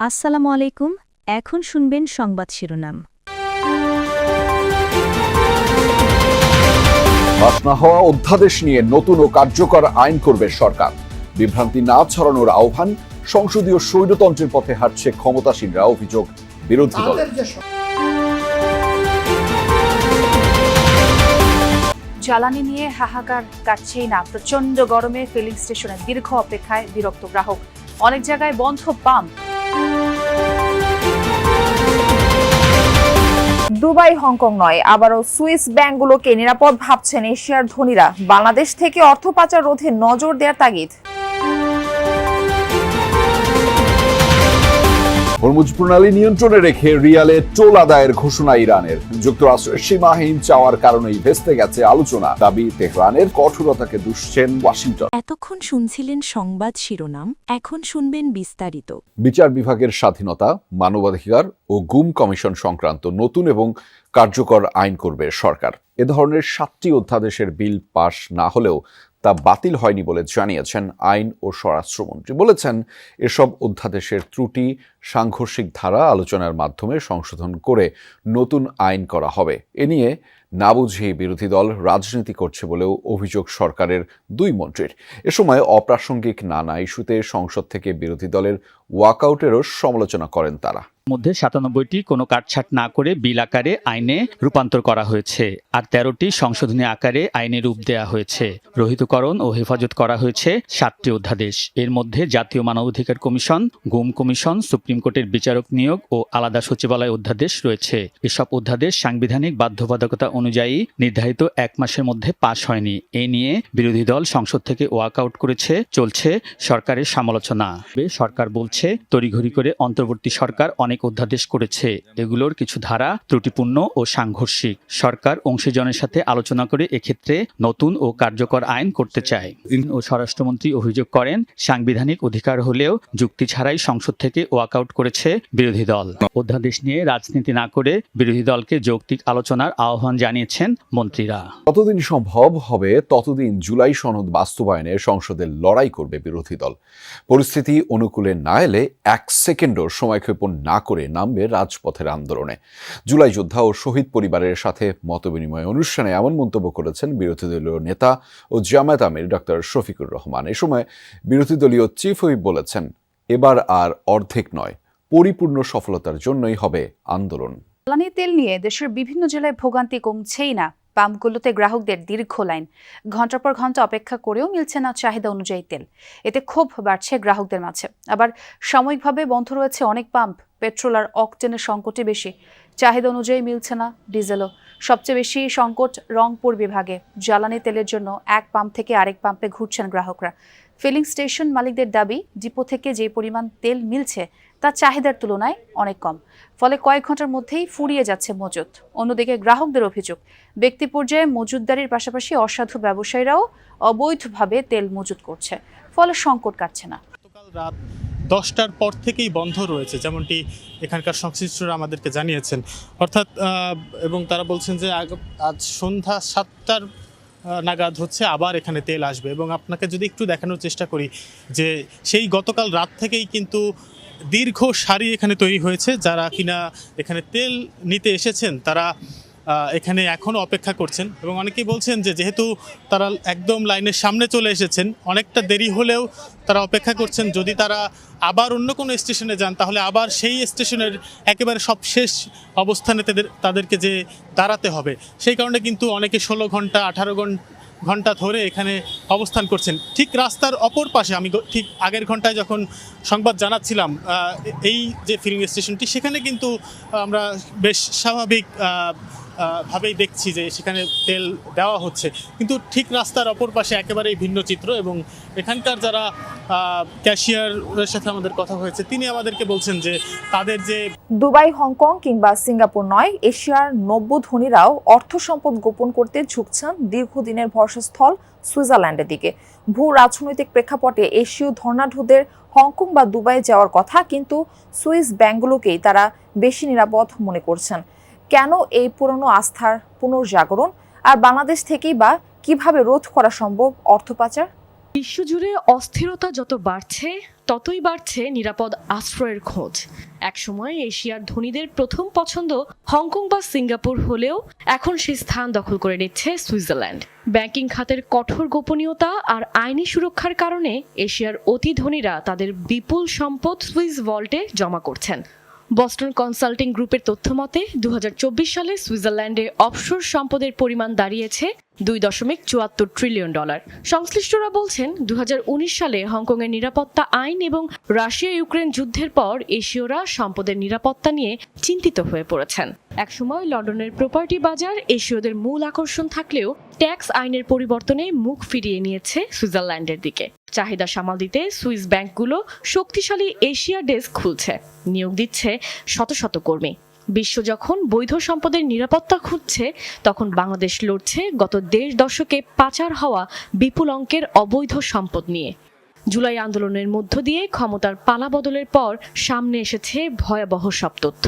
আসসালামু আলাইকুম। এখন শুনবেন সংবাদ শিরোনাম। পাস না হওয়া অধ্যাদেশ নিয়ে নতুন ও কার্যকর আইন করবে সরকার। বিভ্রান্তি না ছড়ানোর আহ্বান। সংসদীয় স্বৈরতন্ত্রের পথে হাঁটছে ক্ষমতাসীনরা, অভিযোগ বিরোধী দল। জ্বালানি নিয়ে হাহাকার কাটছেই না। প্রচন্ড গরমে ফিলিং স্টেশনে দীর্ঘ অপেক্ষায় বিরক্ত গ্রাহক। অনেক জায়গায় বন্ধ পাম্প। দুবাই হংকং নয়, আবারও সুইস ব্যাংকগুলোকে নিরাপদ ভাবছেন এশিয়ার ধনীরা। বাংলাদেশ থেকে অর্থ পাচার রোধে নজর দেওয়ার তাগিদ। হরমুজ প্রণালী নিয়ন্ত্রণে রেখে রিয়ালে টোল আদায়ের ঘোষণা ইরানের। যুক্তরাষ্ট্রের সীমাহীন চাওয়ার কারণেই ভেস্তে গেছে আলোচনা, দাবি তেহরানের। কঠোরতাকে দুষছেন ওয়াশিংটন। এতক্ষণ শুনছিলেন সংবাদ শিরোনাম, এখন শুনবেন বিস্তারিত। বিচার বিভাগের স্বাধীনতা, মানবাধিকার ও গুম কমিশন সংক্রান্ত নতুন এবং কার্যকর আইন করবে সরকার। এ ধরনের 7টি অধ্যাদেশের বিল পাশ না হলেও তা বাতিল হয়নি বলে জানিয়েছেন আইন ও স্বরাষ্ট্রমন্ত্রী। বলেছেন, এসব অধ্যাদেশের ত্রুটি, সাংঘর্ষিক ধারা আলোচনার মাধ্যমে সংশোধন করে নতুন আইন করা হবে। এ নিয়ে না বুঝেই বিরোধী দল রাজনীতি করছে বলেও অভিযোগ সরকারের দুই মন্ত্রীর। এ সময় অপ্রাসঙ্গিক নানা ইস্যুতে সংসদ থেকে বিরোধী দলের ওয়াকআউটেরও সমালোচনা করেন তারা। মধ্যে 97টি কোনো কাটছাট না করে বিল আকারে আইনে রূপান্তর করা হয়েছে, আর 13টি সংশোধনী আকারে আইনে রূপ দেয়া হয়েছে। রহিতকরণ ও হেফাজত করা হয়েছে 7টি অধ্যাদেশ। এর মধ্যে জাতীয় মানবাধিকার কমিশন, গুম কমিশন, সুপ্রিম কোর্টের বিচারক নিয়োগ ও আলাদা সচিবালয় অধ্যাদেশ রয়েছে। এসব অধ্যাদেশ সাংবিধানিক বাধ্যবাধকতা অনুযায়ী নির্ধারিত 1 মাসের মধ্যে পাশ হয়নি। এ নিয়ে বিরোধী দল সংসদ থেকে ওয়াকআউট করেছে। চলছে সরকারের সমালোচনা। সরকার বলছে, তড়িঘড়ি করে অন্তর্বর্তী সরকার অনেক অধ্যাদেশ করেছে, এগুলোর কিছু ধারা ত্রুটিপূর্ণ ও সাংঘর্ষিক। সরকার অংশীজনের সাথে আলোচনা করে এক্ষেত্রে নতুন ও কার্যকর আইন করতে চায়। ও স্বরাষ্ট্রমন্ত্রী অভিযোগ করেন, সাংবিধানিক অধিকার হলেও যুক্তি ছাড়াই সংসদ থেকে ওয়াকআউট করেছে বিরোধী দল। অধ্যাদেশ নিয়ে রাজনীতি না করে বিরোধী দলকে যৌক্তিক আলোচনার আহ্বান জানিয়েছেন মন্ত্রীরা। যতদিন সম্ভব হবে ততদিন জুলাই সনদ বাস্তবায়নে সংসদে লড়াই করবে বিরোধী দল। পরিস্থিতি অনুকূলে না এলে 1 সেকেন্ডও সময়ক্ষেপণ না করে নামবে রাজপথের আন্দোলনে। জুলাই যোদ্ধা ও শহীদ পরিবারের সাথে মতবিনিময় অনুষ্ঠানে এমন মন্তব্য করেছেন বিরোধী দলীয় নেতা ও জামায়াত আমির ডক্টর শফিকুর রহমান। এ সময় বিরোধী দলীয় চিফ হুইপ বলেছেন, এবার আর অর্ধেক নয়, পরিপূর্ণ সফলতার জন্যই হবে আন্দোলন। জ্বালানি তেল নিয়ে দেশের বিভিন্ন জেলায় ভোগান্তি কমছেই না। পাম্পগুলোতে গ্রাহকদের দীর্ঘ লাইন, ঘন্টার পর ঘন্টা অপেক্ষা করেও মিলছে না চাহিদা অনুযায়ী তেল। এতে ক্ষোভ বাড়ছে গ্রাহকদের মাঝে। আবার সাময়িকভাবে বন্ধ রয়েছে অনেক পাম্প। পেট্রোল আর অকটেনের সংকটই বেশি, চাহিদা অনুযায়ী মিলছে না ডিজেলও। সবচেয়ে বেশি সংকট রংপুর বিভাগে। জ্বালানি তেলের জন্য এক পাম্প থেকে আরেক পাম্পে ঘুরছেন গ্রাহকরা। ফিলিং স্টেশন মালিকদের দাবি, ডিপো থেকে যে পরিমাণ তেল মিলছে তা চাহিদার তুলনায় অনেক কম, ফলে কয়েক ঘন্টার মধ্যেই ফুরিয়ে যাচ্ছে মজুত। অন্যদিকে গ্রাহকদের অভিযোগ, ব্যক্তি পর্যায়ে মজুতদারির পাশাপাশি অসাধু ব্যবসায়ীরাও অবৈধভাবে তেল মজুত করছে, ফলে সংকট কাটছে না। গতকাল রাত 10টার পর থেকেই বন্ধ রয়েছে, যেমনটি এখানকার সংশ্লিষ্টরা আমাদেরকে জানিয়েছেন। অর্থাৎ এবং তারা বলছেন যে আজ সন্ধ্যা 7টার নাগাদ হচ্ছে আবার এখানে তেল আসবে। এবং আপনাকে যদি একটু দেখানোর চেষ্টা করি যে সেই গতকাল রাত থেকেই কিন্তু দীর্ঘ সারি এখানে তৈরি হয়েছে। যারা কিনা এখানে তেল নিতে এসেছেন তারা এখানে এখনও অপেক্ষা করছেন, এবং অনেকেই বলছেন যে যেহেতু তারা একদম লাইনের সামনে চলে এসেছেন, অনেকটা দেরি হলেও তারা অপেক্ষা করছেন। যদি তারা আবার অন্য কোনো স্টেশনে যান তাহলে আবার সেই স্টেশনের একেবারে সবশেষ অবস্থানে তাদেরকে যে দাঁড়াতে হবে। সেই কারণে কিন্তু অনেকে 16 ঘন্টা 18 ঘন্টা ধরে এখানে অবস্থান করছেন। ঠিক রাস্তার অপর পাশে, আমি ঠিক আগের ঘন্টায় যখন সংবাদ জানাচ্ছিলাম এই যে ফিলিং স্টেশনটি, সেখানে কিন্তু আমরা বেশ স্বাভাবিক ভাবেই দেখছি যে সেখানে তেল দেওয়া হচ্ছে, কিন্তু ঠিক রাস্তার অপর পাশে একেবারেই ভিন্ন চিত্র। এবং এখানকার যারা ক্যাশিয়ারের সাথে আমাদের কথা হয়েছে, তিনি আমাদেরকে বলছেন যে তাদের যে দুবাই, হংকং কিংবা সিঙ্গাপুর নয়, এশিয়ার নব্য ধনীরাও অর্থ সম্পদ গোপন করতে ঝুঁকছেন দীর্ঘদিনের ভরসাস্থল সুইজারল্যান্ডের দিকে। ভূ রাজনৈতিক প্রেক্ষাপটে এশীয় ধনাঢ্যদের হংকং বা দুবাই যাওয়ার কথা, কিন্তু সুইস ব্যাংকগুলোকেই তারা বেশি নিরাপদ মনে করছেন। কেন এই পুরনো আস্থার পুনর্জাগরণ? আর বাংলাদেশ থেকেই বা কিভাবে রোধ করা সম্ভব অর্থ পাচার? বিশ্বজুড়ে অস্থিরতা যত বাড়ছে ততই বাড়ছে নিরাপদ আশ্রয়ের খোঁজ। একসময় এশিয়ার ধনীদের প্রথম পছন্দ হংকং বা সিঙ্গাপুর হলেও এখন সেই স্থান দখল করে নিচ্ছে সুইজারল্যান্ড। ব্যাংকিং খাতের কঠোর গোপনীয়তা আর আইনি সুরক্ষার কারণে এশিয়ার অতি ধনীরা তাদের বিপুল সম্পদ সুইস ভল্টে জমা করছেন। বস্টন কনসাল্টিং গ্রুপের তথ্যমতে 2024 সালে সুইজারল্যান্ডে অফশোর সম্পদের পরিমাণ দাঁড়িয়েছে $2.74 ট্রিলিয়ন। সংশ্লিষ্টরা বলছেন 2019 সালে হংকংয়ের নিরাপত্তা আইন এবং রাশিয়া ইউক্রেন যুদ্ধের পর এশীয়রা সম্পদের নিরাপত্তা নিয়ে চিন্তিত হয়ে পড়েছেন। একসময় লন্ডনের প্রপার্টি বাজার এশীয়দের মূল আকর্ষণ থাকলেও ট্যাক্স আইনের পরিবর্তনে মুখ ফিরিয়ে নিয়েছে সুইজারল্যান্ডের দিকে। চাহিদা সামাল দিতে সুইস ব্যাংকগুলো শক্তিশালী এশিয়া ডেস্ক খুলছে, নিয়োগ দিচ্ছে শত শত কর্মী। বিশ্ব যখন বৈধ সম্পদের নিরাপত্তা খুঁজছে, তখন বাংলাদেশ লড়ছে গত 1.5 দশকে পাচার হওয়া বিপুল অঙ্কের অবৈধ সম্পদ নিয়ে। জুলাই আন্দোলনের মধ্য দিয়ে ক্ষমতার পালাবদলের পর সামনে এসেছে ভয়াবহ সব তথ্য।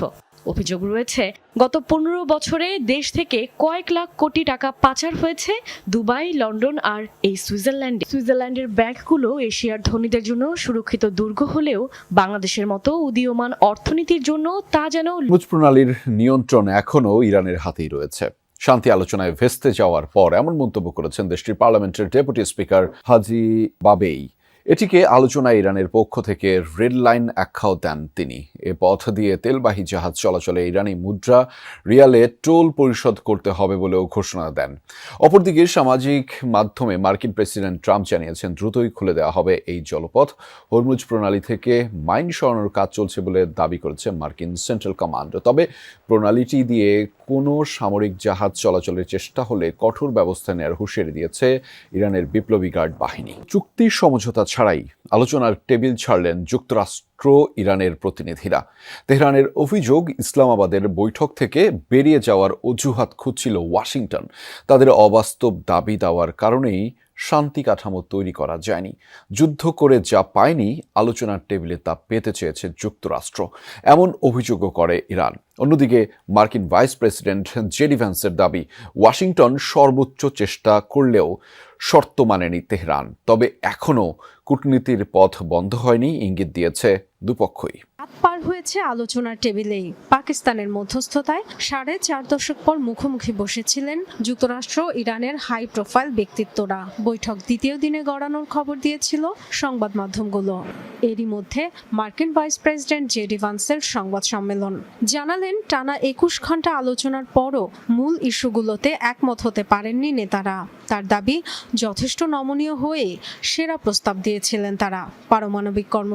অভিযোগ রয়েছে গত 15 বছরে দেশ থেকে কয়েক লাখ কোটি টাকা পাচার হয়েছে দুবাই, লন্ডন আর এই সুইজারল্যান্ডে। সুইজারল্যান্ডের ব্যাংকগুলো এশিয়ার ধনীদের জন্য সুরক্ষিত দুর্গ হলেও বাংলাদেশের মতো উদীয়মান অর্থনীতির জন্য তা যেন হরমুজ প্রণালীর নিয়ন্ত্রণ এখনও ইরানের হাতেই রয়েছে। শান্তি আলোচনায় ভেস্তে যাওয়ার পর এমন মন্তব্য করেছেন দেশটির পার্লামেন্টের ডেপুটি স্পিকার হাজি বাবেই। এটিকে আলোচনায় ইরানের পক্ষ থেকে রেড লাইন আখ্যাও দেন তিনি। এ পথ দিয়ে তেলবাহী জাহাজ চলাচলে ইরানি মুদ্রা রিয়ালে টোল পরিশোধ করতে হবে বলেও ঘোষণা দেন। অপরদিকে সামাজিক মাধ্যমে মার্কিন প্রেসিডেন্ট ট্রাম্প জানিয়েছেন দ্রুতই খুলে দেওয়া হবে এই জলপথ। হরমুজ প্রণালী থেকে মাইন সরানোর কাজ চলছে বলে দাবি করেছে মার্কিন সেন্ট্রাল কমান্ড। তবে প্রণালীটি দিয়ে কোনো সামরিক জাহাজ চলাচলের চেষ্টা হলে কঠোর ব্যবস্থা নেওয়ার হুঁশিয়ারি দিয়েছে ইরানের বিপ্লবী গার্ড বাহিনী। চুক্তির সমঝোতা ছাড়াই আলোচনার টেবিল ছাড়লেন যুক্তরাষ্ট্র ইরানের প্রতিনিধিরা। তেহরানের অভিযোগ, ইসলামাবাদের বৈঠক থেকে বেরিয়ে যাওয়ার অজুহাত খুঁজছিল ওয়াশিংটন। তাদের অবাস্তব দাবি দেওয়ার কারণেই শান্তি কাঠামো তৈরি করা যায়নি। যুদ্ধ করে যা পায়নি, আলোচনার টেবিলে তা পেতে চেয়েছে যুক্তরাষ্ট্র, এমন অভিযোগও করে ইরান। অন্যদিকে মার্কিন ভাইস প্রেসিডেন্ট জেডি ভ্যান্সের দাবি, ওয়াশিংটন সর্বোচ্চ চেষ্টা করলেও শর্ত মানেনি তেহরান। তবে এখনও কূটনীতির পথ বন্ধ হয়নি, ইঙ্গিত দিয়েছে দুপক্ষই। রাত পার হয়েছে আলোচনার টেবিলেই। পাকিস্তানের মধ্যস্থতায় 4.5 দশক পর মুখোমুখি বসেছিলেন যুক্তরাষ্ট্র ইরানের হাই প্রোফাইল ব্যক্তিত্বরা। বৈঠক দ্বিতীয় দিনে গড়ানোর খবর দিয়েছিল সংবাদ মাধ্যমগুলো। এরই মধ্যে মার্কিন ভাইস প্রেসিডেন্ট জেডি ভান্সের সংবাদ সম্মেলন। জানালেন টানা 21 ঘন্টা আলোচনার পরও মূল ইস্যুগুলোতে একমত হতে পারেননি নেতারা। তার দাবি, যথেষ্ট নমনীয় হয়ে সেরা প্রস্তাব দিয়েছিলেন তারা। পারমাণবিক কর্ম